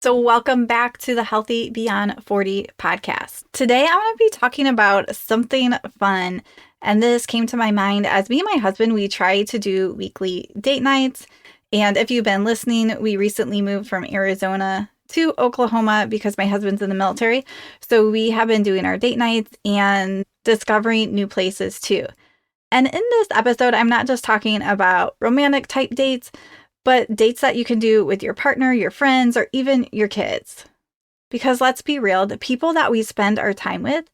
So, welcome back to the Healthy Beyond 40 podcast. Today, I'm going to be talking about something fun. And this came to my mind as me and my husband, we try to do weekly date nights. And if you've been listening, we recently moved from Arizona to Oklahoma because my husband's in the military. So, we have been doing our date nights and discovering new places too. And in this episode, I'm not just talking about romantic type dates, but dates that you can do with your partner, your friends, or even your kids. Because let's be real, the people that we spend our time with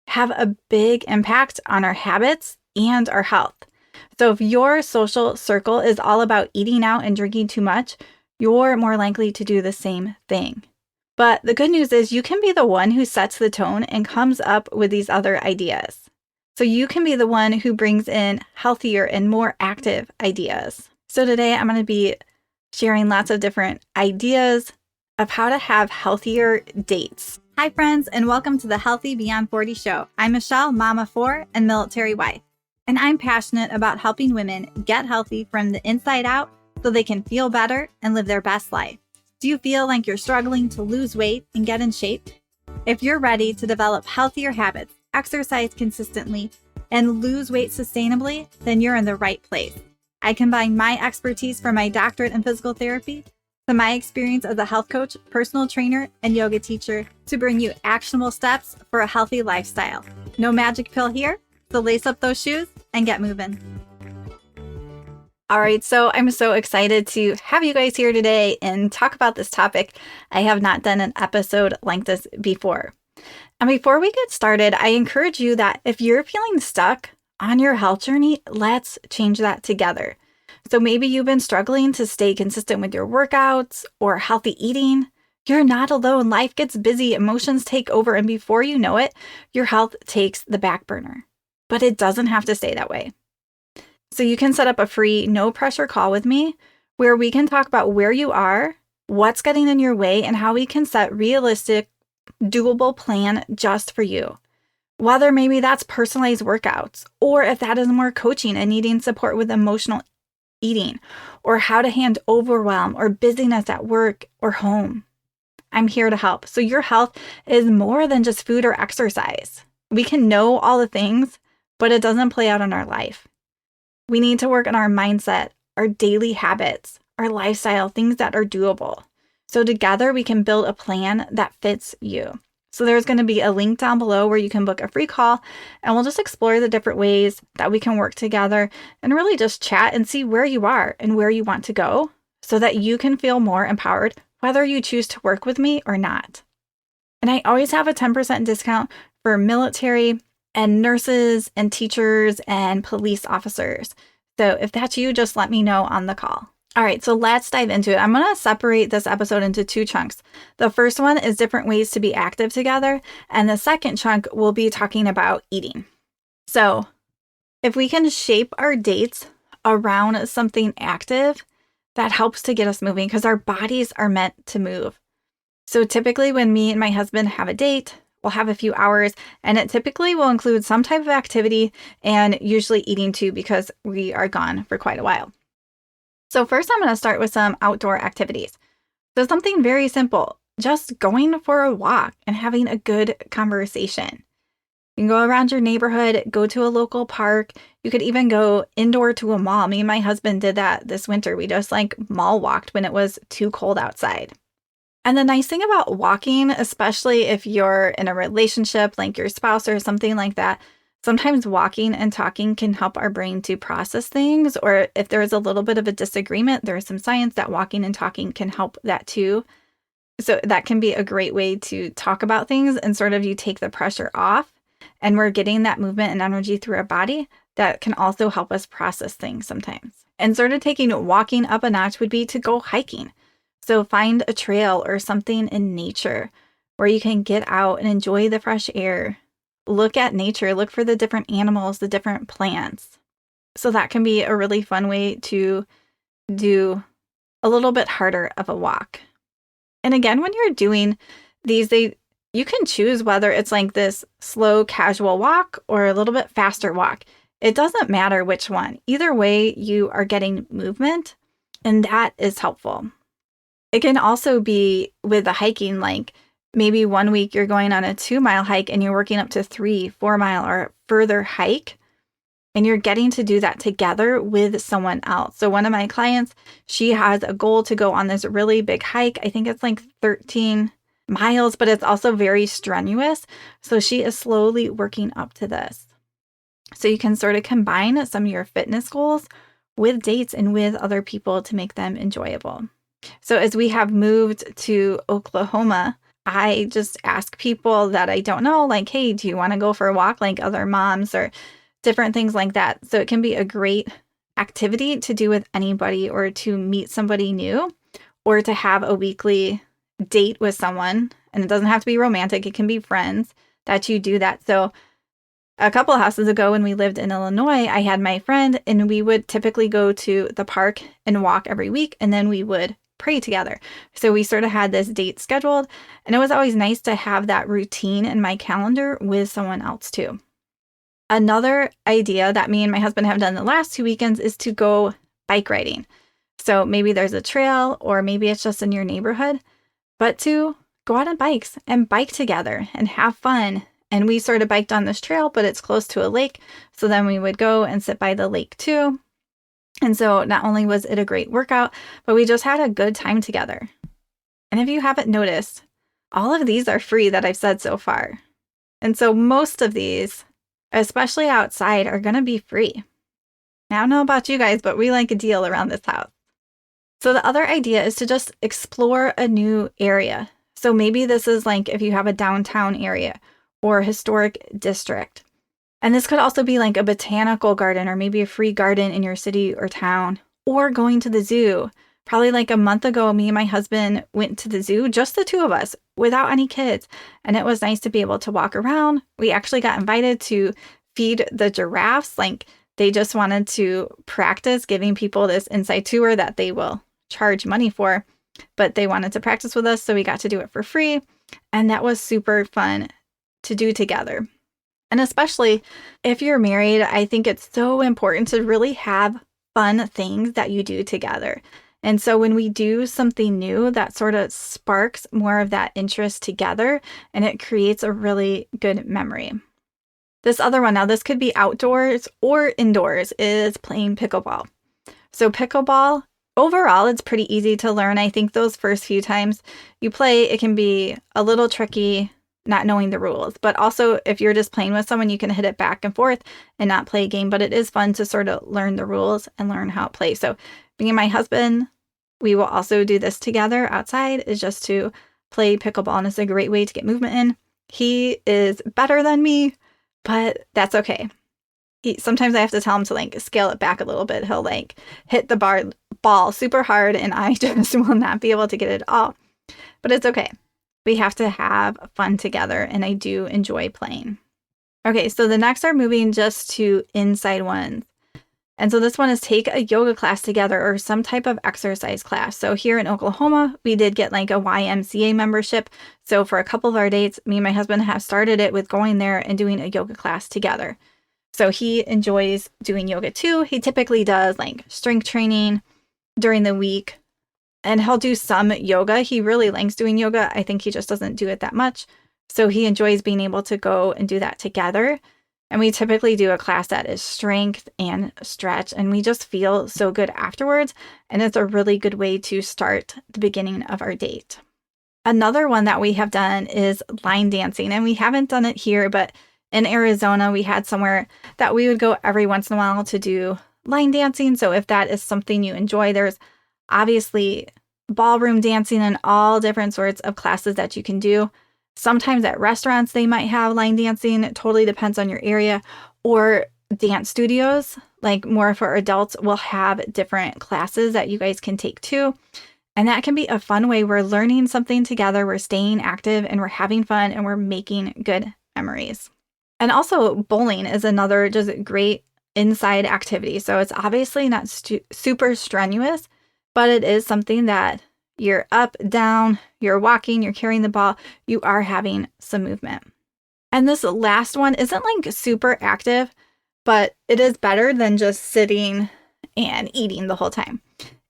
have a big impact on our habits and our health. So if your social circle is all about eating out and drinking too much, you're more likely to do the same thing. But the good news is you can be the one who sets the tone and comes up with these other ideas. So you can be the one who brings in healthier and more active ideas. So today I'm going to be sharing lots of different ideas of how to have healthier dates. Hi friends, and welcome to the Healthy Beyond 40 show. I'm Michelle, mama 4 and military wife, and I'm passionate about helping women get healthy from the inside out so they can feel better and live their best life. Do you feel like you're struggling to lose weight and get in shape? If you're ready to develop healthier habits, exercise consistently, and lose weight sustainably, then you're in the right place. I combine my expertise from my doctorate in physical therapy to my experience as a health coach, personal trainer, and yoga teacher to bring you actionable steps for a healthy lifestyle. No magic pill here, so lace up those shoes and get moving. All right, so I'm so excited to have you guys here today and talk about this topic. I have not done an episode like this before. And before we get started, I encourage you that if you're feeling stuck on your health journey, let's change that together. So maybe you've been struggling to stay consistent with your workouts or healthy eating. You're not alone. Life gets busy, emotions take over, and before you know it, your health takes the back burner. But it doesn't have to stay that way. So you can set up a free, no pressure call with me where we can talk about where you are, what's getting in your way, and how we can set realistic, doable plan just for you. Whether maybe that's personalized workouts, or if that is more coaching and needing support with emotional eating, or how to handle overwhelm or busyness at work or home. I'm here to help. So your health is more than just food or exercise. We can know all the things, but it doesn't play out in our life. We need to work on our mindset, our daily habits, our lifestyle, things that are doable. So together we can build a plan that fits you. So there's going to be a link down below where you can book a free call, and we'll just explore the different ways that we can work together and really just chat and see where you are and where you want to go so that you can feel more empowered whether you choose to work with me or not. And I always have a 10% discount for military and nurses and teachers and police officers. So if that's you, just let me know on the call. All right, so let's dive into it. I'm going to separate this episode into two chunks. The first one is different ways to be active together, and the second chunk will be talking about eating. So if we can shape our dates around something active, that helps to get us moving because our bodies are meant to move. So typically when me and my husband have a date, we'll have a few hours, and it typically will include some type of activity and usually eating too because we are gone for quite a while. So first I'm going to start with some outdoor activities. So something very simple, just going for a walk and having a good conversation. You can go around your neighborhood, go to a local park. You could even go indoor to a mall. Me and my husband did that this winter. We just mall walked when it was too cold outside. And the nice thing about walking, especially if you're in a relationship like your spouse or something like that, sometimes walking and talking can help our brain to process things, or if there's a little bit of a disagreement, there's some science that walking and talking can help that too. So that can be a great way to talk about things and sort of you take the pressure off, and we're getting that movement and energy through our body that can also help us process things sometimes. And sort of taking walking up a notch would be to go hiking. So find a trail or something in nature where you can get out and enjoy the fresh air. Look at nature, look for the different animals, the different plants. So that can be a really fun way to do a little bit harder of a walk. And again, when you're doing these, you can choose whether it's like this slow, casual walk or a little bit faster walk. It doesn't matter which one. Either way, you are getting movement, and that is helpful. It can also be with the hiking, like maybe one week you're going on a 2-mile hike and you're working up to 3-4 mile or further hike. And you're getting to do that together with someone else. So one of my clients, she has a goal to go on this really big hike. I think it's like 13 miles, but it's also very strenuous. So she is slowly working up to this. So you can sort of combine some of your fitness goals with dates and with other people to make them enjoyable. So as we have moved to Oklahoma, I just ask people that I don't know, like, hey, do you want to go for a walk like other moms or different things like that. So it can be a great activity to do with anybody or to meet somebody new or to have a weekly date with someone. And it doesn't have to be romantic. It can be friends that you do that. So a couple of houses ago when we lived in Illinois, I had my friend and we would typically go to the park and walk every week. And then we would pray together. So we sort of had this date scheduled. And it was always nice to have that routine in my calendar with someone else too. Another idea that me and my husband have done the last 2 weekends is to go bike riding. So maybe there's a trail or maybe it's just in your neighborhood, but to go out on bikes and bike together and have fun. And we sort of biked on this trail, but it's close to a lake. So then we would go and sit by the lake too. And so not only was it a great workout, but we just had a good time together. And if you haven't noticed, all of these are free that I've said so far. And so most of these, especially outside, are going to be free. Now, I don't know about you guys, but we like a deal around this house. So the other idea is to just explore a new area. So maybe this is like if you have a downtown area or a historic district. And this could also be like a botanical garden or maybe a free garden in your city or town, or going to the zoo. Probably like a month ago, me and my husband went to the zoo, just the two of us, without any kids. And it was nice to be able to walk around. We actually got invited to feed the giraffes. Like they just wanted to practice giving people this inside tour that they will charge money for. But they wanted to practice with us, so we got to do it for free. And that was super fun to do together. And especially if you're married, I think it's so important to really have fun things that you do together. And so when we do something new, that sort of sparks more of that interest together, and it creates a really good memory. This other one, now this could be outdoors or indoors, is playing pickleball. So pickleball, overall, it's pretty easy to learn. I think those first few times you play, it can be a little tricky not knowing the rules. But also, if you're just playing with someone, you can hit it back and forth and not play a game. But it is fun to sort of learn the rules and learn how to play. So me and my husband, we will also do this together outside, is just to play pickleball. And it's a great way to get movement in. He is better than me, but that's okay. Sometimes I have to tell him to like scale it back a little bit. He'll like hit the ball super hard and I just will not be able to get it all. But it's okay. We have to have fun together, and I do enjoy playing. Okay, so the next are moving just to inside ones. And so this one is take a yoga class together or some type of exercise class. So here in Oklahoma, we did get like a YMCA membership. So for a couple of our dates, me and my husband have started it with going there and doing a yoga class together. So he enjoys doing yoga too. He typically does like strength training during the week. And he'll do some yoga. He really likes doing yoga. I think he just doesn't do it that much. So he enjoys being able to go and do that together. And we typically do a class that is strength and stretch. And we just feel so good afterwards. And it's a really good way to start the beginning of our date. Another one that we have done is line dancing. And we haven't done it here, but in Arizona, we had somewhere that we would go every once in a while to do line dancing. So if that is something you enjoy, there's obviously ballroom dancing and all different sorts of classes that you can do. Sometimes at restaurants, they might have line dancing. It totally depends on your area. Or dance studios, like more for adults, will have different classes that you guys can take too. And that can be a fun way. We're learning something together. We're staying active and we're having fun and we're making good memories. And also bowling is another just great inside activity. So it's obviously not super strenuous, but it is something that you're up, down, you're walking, you're carrying the ball, you are having some movement. And this last one isn't like super active, but it is better than just sitting and eating the whole time.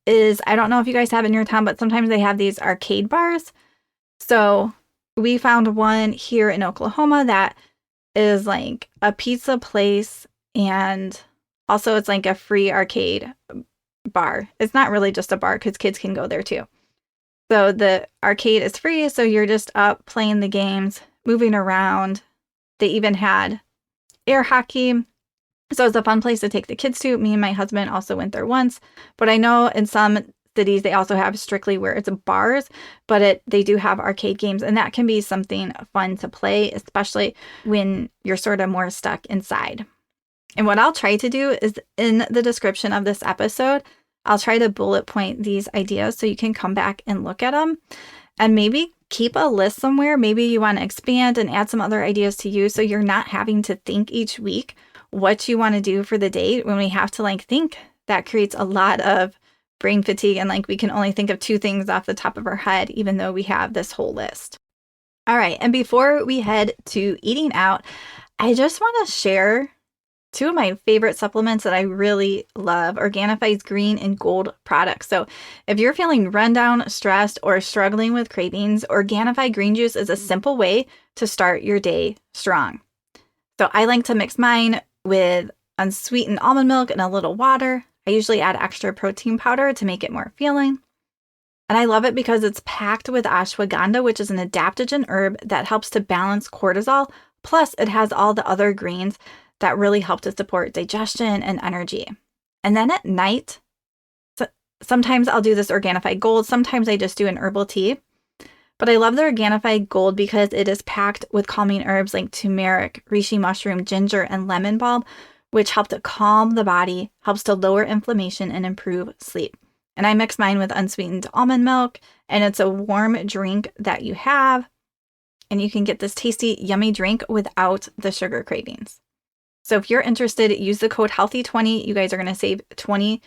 is, I don't know if you guys have in your town, but sometimes they have these arcade bars. So we found one here in Oklahoma that is like a pizza place, and also it's like a free arcade bar. It's not really just a bar because kids can go there too. So the arcade is free, so you're just up playing the games, moving around. They even had air hockey. So it's a fun place to take the kids to. Me and my husband also went there once. But I know in some cities they also have strictly where it's bars, but they do have arcade games, and that can be something fun to play, especially when you're sort of more stuck inside. And what I'll try to do is in the description of this episode, I'll try to bullet point these ideas so you can come back and look at them and maybe keep a list somewhere. Maybe you want to expand and add some other ideas to use so you're not having to think each week what you want to do for the day. When we have to like think, that creates a lot of brain fatigue, and like we can only think of 2 things off the top of our head, even though we have this whole list. All right. And before we head to eating out, I just want to share 2 of my favorite supplements that I really love, Organifi's green and gold products. So if you're feeling run down, stressed, or struggling with cravings, Organifi green juice is a simple way to start your day strong. So I like to mix mine with unsweetened almond milk and a little water. I usually add extra protein powder to make it more filling. And I love it because it's packed with ashwagandha, which is an adaptogen herb that helps to balance cortisol. Plus, it has all the other greens that really help to support digestion and energy. And then at night, sometimes I'll do this Organifi Gold. Sometimes I just do an herbal tea. But I love the Organifi Gold because it is packed with calming herbs like turmeric, reishi mushroom, ginger, and lemon balm, which help to calm the body, helps to lower inflammation, and improve sleep. And I mix mine with unsweetened almond milk, and it's a warm drink that you have. And you can get this tasty, yummy drink without the sugar cravings. So if you're interested, use the code HEALTHY20. You guys are going to save 20%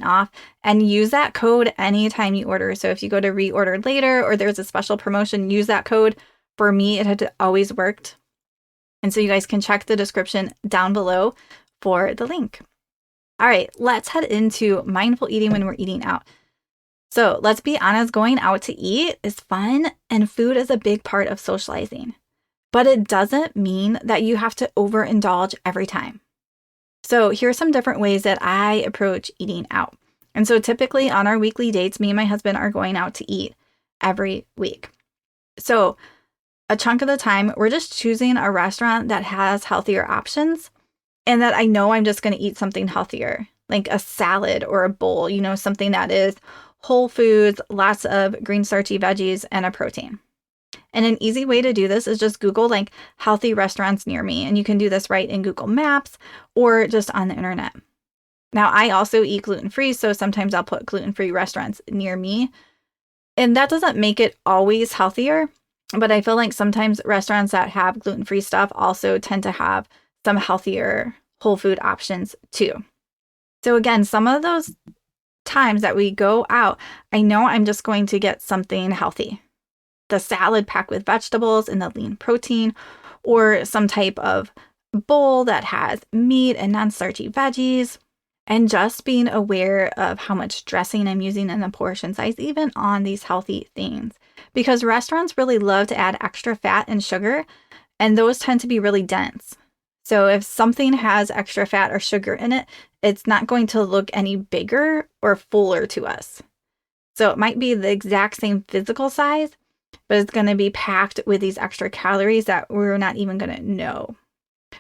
off, and use that code anytime you order. So if you go to reorder later or there's a special promotion, use that code. For me, it had always worked. And so you guys can check the description down below for the link. All right, let's head into mindful eating when we're eating out. So let's be honest, going out to eat is fun, and food is a big part of socializing. But it doesn't mean that you have to overindulge every time. So here's some different ways that I approach eating out. And so typically on our weekly dates, me and my husband are going out to eat every week. So a chunk of the time, we're just choosing a restaurant that has healthier options and that I know I'm just going to eat something healthier, like a salad or a bowl, something that is whole foods, lots of green starchy veggies, and a protein. And an easy way to do this is just Google like healthy restaurants near me. And you can do this right in Google Maps or just on the internet. Now, I also eat gluten-free, so sometimes I'll put gluten-free restaurants near me. And that doesn't make it always healthier, but I feel like sometimes restaurants that have gluten-free stuff also tend to have some healthier whole food options too. So again, some of those times that we go out, I know I'm just going to get something healthy. The salad packed with vegetables and the lean protein, or some type of bowl that has meat and non-starchy veggies, and just being aware of how much dressing I'm using and the portion size, even on these healthy things. Because restaurants really love to add extra fat and sugar, and those tend to be really dense. So if something has extra fat or sugar in it, it's not going to look any bigger or fuller to us. So it might be the exact same physical size, but it's going to be packed with these extra calories that we're not even going to know.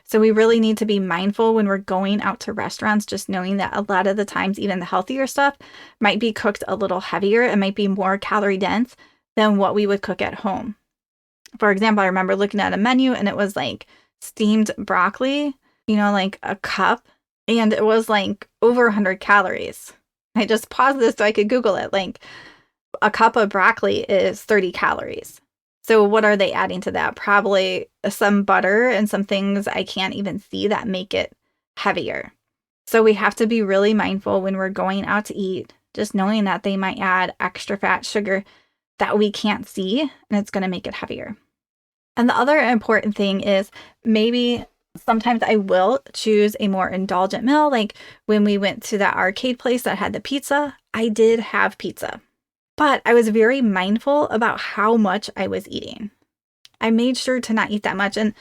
So we really need to be mindful when we're going out to restaurants, just knowing that a lot of the times, even the healthier stuff might be cooked a little heavier. It might be more calorie dense than what we would cook at home. For example, I remember looking at a menu and it was like steamed broccoli, like a cup, and it was like over 100 calories. I just paused this so I could Google it. Like a cup of broccoli is 30 calories. So what are they adding to that? Probably some butter and some things I can't even see that make it heavier. So we have to be really mindful when we're going out to eat, just knowing that they might add extra fat, sugar that we can't see, and it's going to make it heavier. And the other important thing is maybe Sometimes I will choose a more indulgent meal. Like when we went to that arcade place that had the pizza, I did have pizza. But I was very mindful about how much I was eating. I made sure to not eat that much. And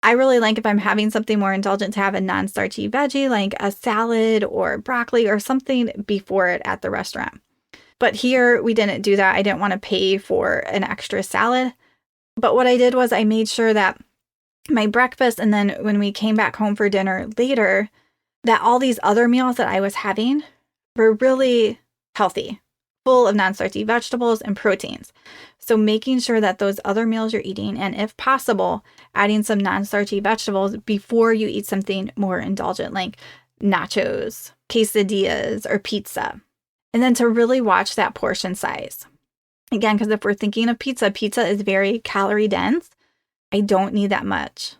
I really like, if I'm having something more indulgent, to have a non-starchy veggie like a salad or broccoli or something before it at the restaurant. But here we didn't do that. I didn't want to pay for an extra salad. But what I did was I made sure that my breakfast, and then when we came back home for dinner later, that all these other meals that I was having were really healthy, full of non-starchy vegetables and proteins. So making sure that those other meals you're eating, and if possible, adding some non-starchy vegetables before you eat something more indulgent like nachos, quesadillas, or pizza. And then to really watch that portion size. Again, because if we're thinking of pizza, pizza is very calorie dense. I don't need that much.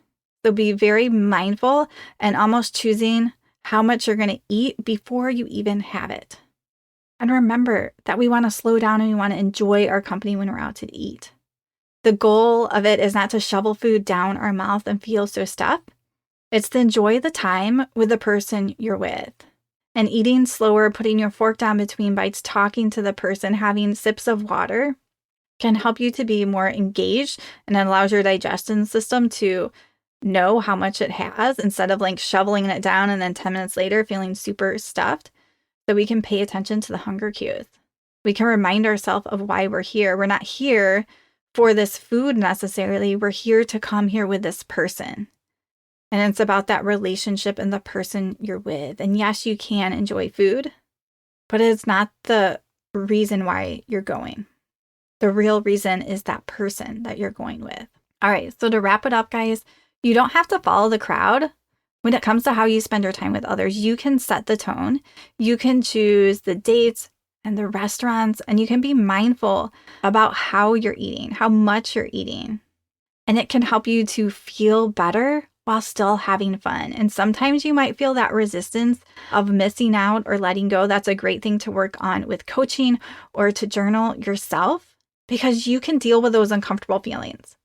So be very mindful and almost choosing how much you're going to eat before you even have it. And remember that we want to slow down and we want to enjoy our company when we're out to eat. The goal of it is not to shovel food down our mouth and feel so stuffed. It's to enjoy the time with the person you're with. And eating slower, putting your fork down between bites, talking to the person, having sips of water can help you to be more engaged, and it allows your digestion system to know how much it has instead of like shoveling it down and then 10 minutes later feeling super stuffed. So we can pay attention to the hunger cues. We can remind ourselves of why we're here. We're not here for this food necessarily. We're here to come here with this person. And it's about that relationship and the person you're with. And yes, you can enjoy food, but it's not the reason why you're going. The real reason is that person that you're going with. All right, so to wrap it up, guys, you don't have to follow the crowd when it comes to how you spend your time with others. You can set the tone. You can choose the dates and the restaurants, and you can be mindful about how you're eating, how much you're eating. And it can help you to feel better while still having fun. And sometimes you might feel that resistance of missing out or letting go. That's a great thing to work on with coaching or to journal yourself, because you can deal with those uncomfortable feelings.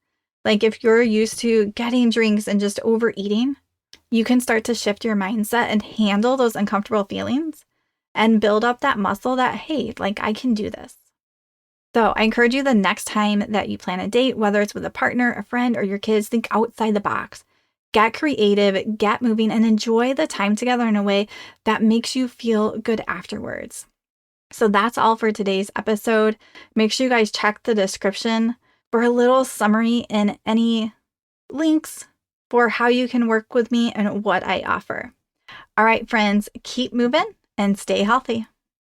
Like if you're used to getting drinks and just overeating, you can start to shift your mindset and handle those uncomfortable feelings and build up that muscle that, hey, like I can do this. So I encourage you, the next time that you plan a date, whether it's with a partner, a friend, or your kids, think outside the box. Get creative, get moving, and enjoy the time together in a way that makes you feel good afterwards. So that's all for today's episode. Make sure you guys check the description for a little summary and any links for how you can work with me and what I offer. All right, friends, keep moving and stay healthy.